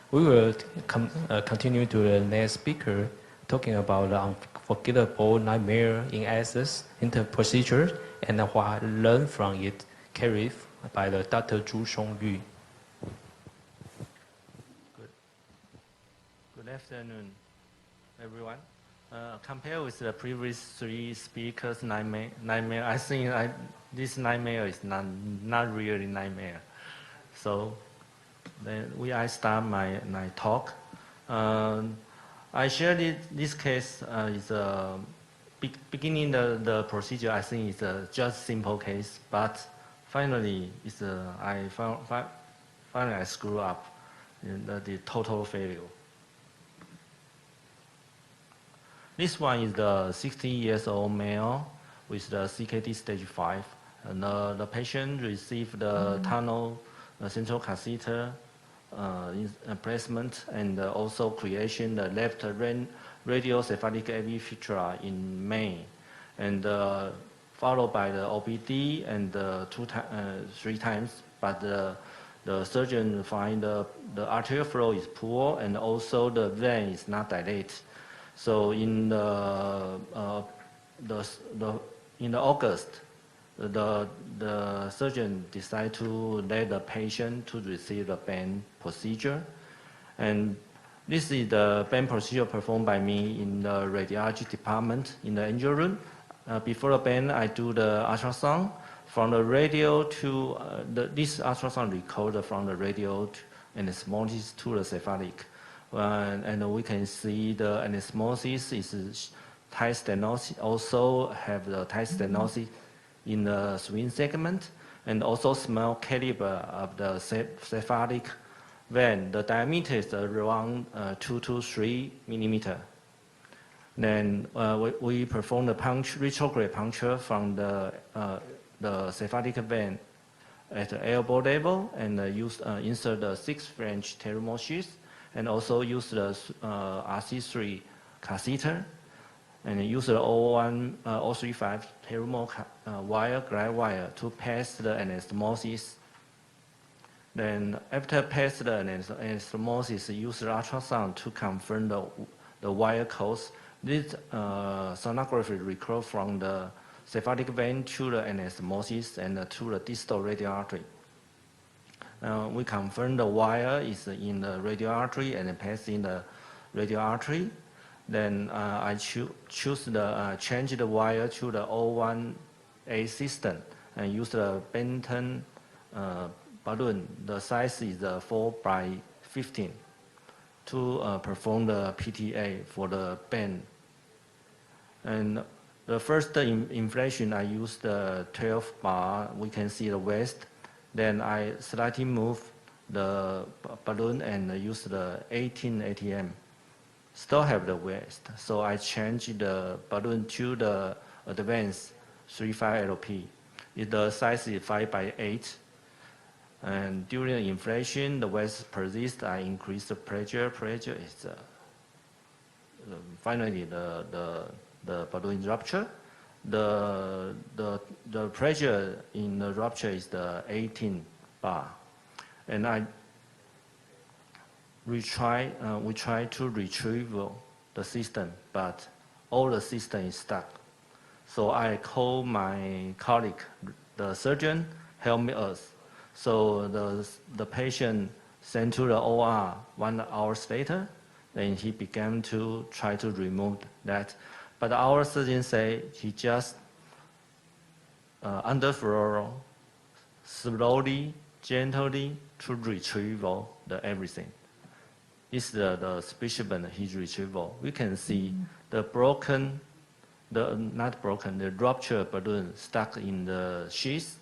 We will continue to the next speaker, talking about the unforgettable nightmare in access into procedure and what learned from it, carried by the Dr.Sung Yu. Good afternoon, everyone. Compared with the previous three speakers' nightmare, I think this nightmare is not really nightmare. So then I start my talk. I shared this case is beginning the procedure. I think it's just simple case, but finally I screw up in the total failure. This one is the 60 years old male with the CKD stage 5. And the patient received the tunnel central catheter placement and also creation the left radiocephalic AV fistula in May, and followed by the OPD and 3 times. But the surgeon find the arterial flow is poor and also the vein is not dilated. So in August, the surgeon decided to let the patient to receive the band procedure, and this is the band procedure performed by me in the radiology department in the angio room. Before the band, I do the ultrasound from the radio to this ultrasound recorder from the radio to anastomosis to the cephalic. And we can see the anastomosis is tight stenosis, also have the tight stenosis in the swing segment, and also small caliber of the cephalic vein. The diameter is around 2 to 3 millimeter. Then we perform the retrograde puncture from the cephalic vein at the elbow level and insert the 6 French thermosis, and also use the RC3 catheter, and use the 035 thermo guide wire to pass the anastomosis. Then after pass the anastomosis, use the ultrasound to confirm the wire course. This sonography record from the cephalic vein to the anastomosis and to the distal radial artery. We confirm the wire is in the radial artery and passing the radial artery. Then I choose the change the wire to the 01A system and use the Benton balloon. The size is 4 by 15 to perform the PTA for the band. And the first inflation, I use the 12 bar. We can see the waist. Then I slightly move the balloon and use the 18 ATM. Still have the waist, so I change the balloon to the advanced 35 LP. The size is 5 by 8. And during the inflation, the waist persists. I increase the pressure. Pressure is finally the balloon rupture. The pressure in the rupture is the 18 bar, and we try to retrieve the system, but all the system is stuck. So I call my colleague, the surgeon, help me us. So the patient sent to the OR 1 hour later, then he began to try to remove that. But our surgeon say he just underfloor, slowly, gently to retrieve the everything. It's the specimen he retrieval. We can see the ruptured balloon stuck in the sheath,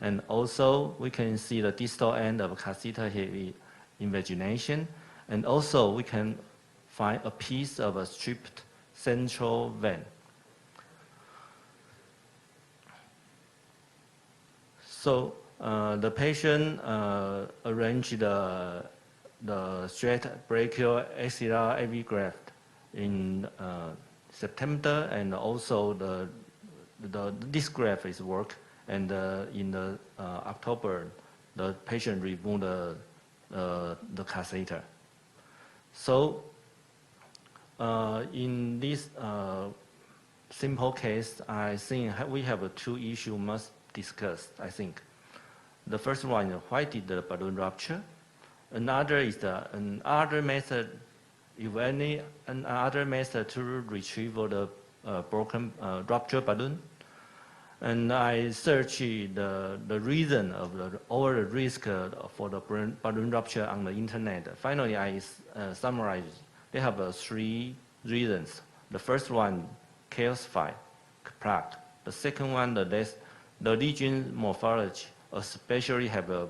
and also we can see the distal end of catheter heavy invagination, and also we can find a piece of a stripped central vein. So the patient arranged the straight brachial axillary AV graft in September, and also this graft is work. And in October, the patient removed the catheter. So in this simple case, I think we have two issues must discuss, I think. The first one is why did the balloon rupture? Another is another method, if any, another method to retrieve the broken rupture balloon. And I searched the reason of all the risk for the balloon rupture on the internet. Finally, I summarized. They have three reasons. The first one, calcified plaque. The second one, the lesion morphology, especially have a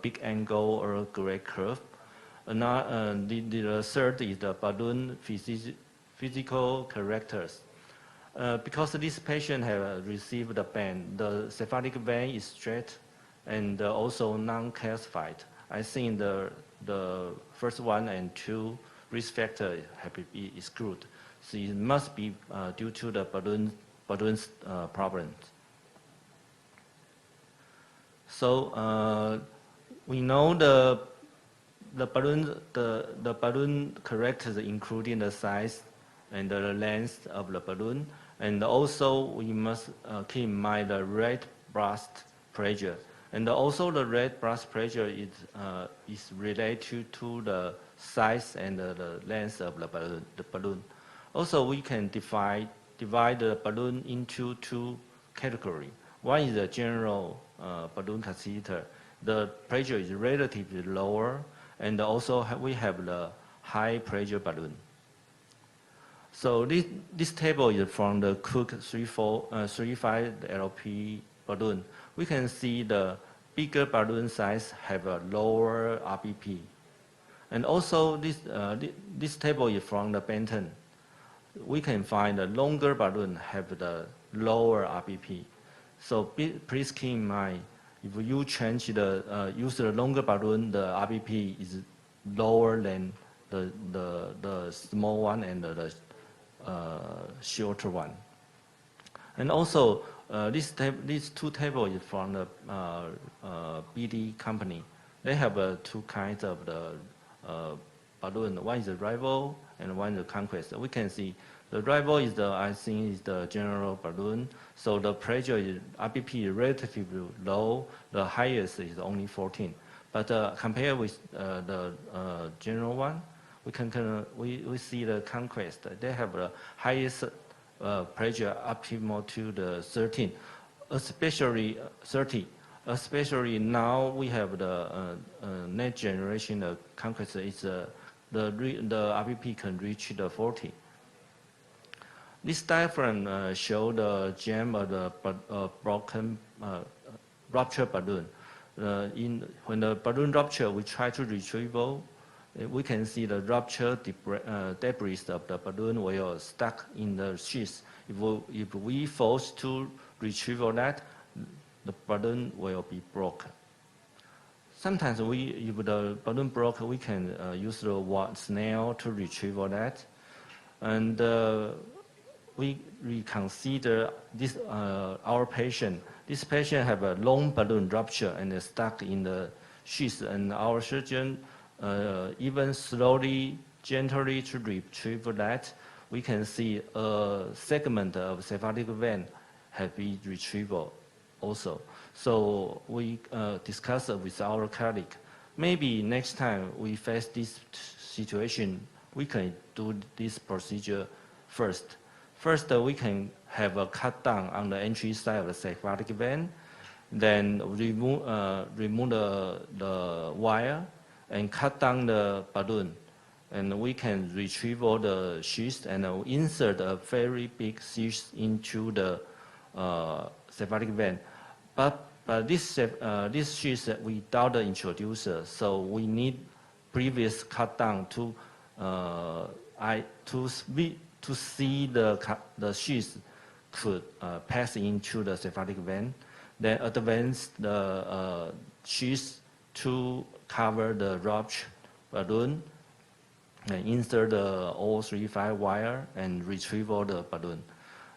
big angle or great curve. The third is the balloon physical characters. Because this patient has received the band, the cephalic vein is straight and also non-calcified. I think the first one and two risk factors have to be excluded. So it must be due to the balloon's problems. So we know the balloon characters, including the size and the length of the balloon, and also we must keep in mind the red blast pressure, and also the red blast pressure is related to the size and the length of the balloon. Also, we can divide the balloon into two categories. One is the general balloon catheter. The pressure is relatively lower, and also we have the high pressure balloon. So this table is from the Cook 35 LP balloon. We can see the bigger balloon size have a lower RBP. And also this table is from the Benton. We can find the longer balloon have the lower RBP. So please keep in mind, if you change use the longer balloon, the RBP is lower than the small one and the shorter one. And also, these two tables is from the BD company. They have two kinds of the balloon. One is the rival and one is the conquest. We can see the rival is I think is the general balloon. So the pressure is RBP is relatively low. The highest is only 14. But compared with the general one, we see the conquest. They have the highest pressure optimal to the 13, especially 30. Especially now we have the next generation of conquest is the RBP can reach the 40. This diagram shows the jam of the broken rupture balloon. When the balloon rupture, we try to retrieve. We can see the rupture debris of the balloon will stuck in the sheath. If we force to retrieve that, the balloon will be broken. Sometimes if the balloon broke, we can use the snail to retrieve that. And we consider this our patient. This patient have a long balloon rupture and stuck in the sheath, and our surgeon even slowly, gently to retrieve that. We can see a segment of cephalic vein have been retrieved also. So we discuss with our colleague. Maybe next time we face this situation, we can do this procedure first. First, we can have a cut down on the entry side of the cephalic vein, then remove the wire and cut down the balloon. And we can retrieve all the sheath and insert a very big sheath into the cephalic vein. But this sheath without the introducer, so we need previous cut down to see the sheath could pass into the cephalic vein, then advance the sheath to cover the rupture balloon, and insert the 035 wire and retrieve all the balloon.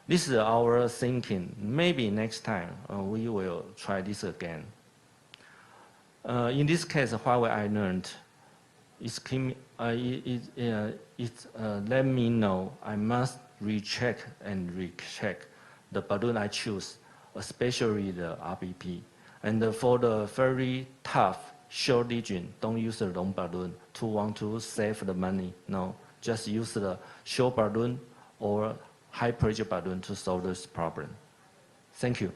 This is our thinking. Maybe next time we will try this again. In this case, what I learned is let me know I must recheck and recheck the balloon I choose, especially the RBP. And for the very tough short region, don't use the long balloon to want to save the money. No, just use the short balloon or high pressure balloon to solve this problem. Thank you.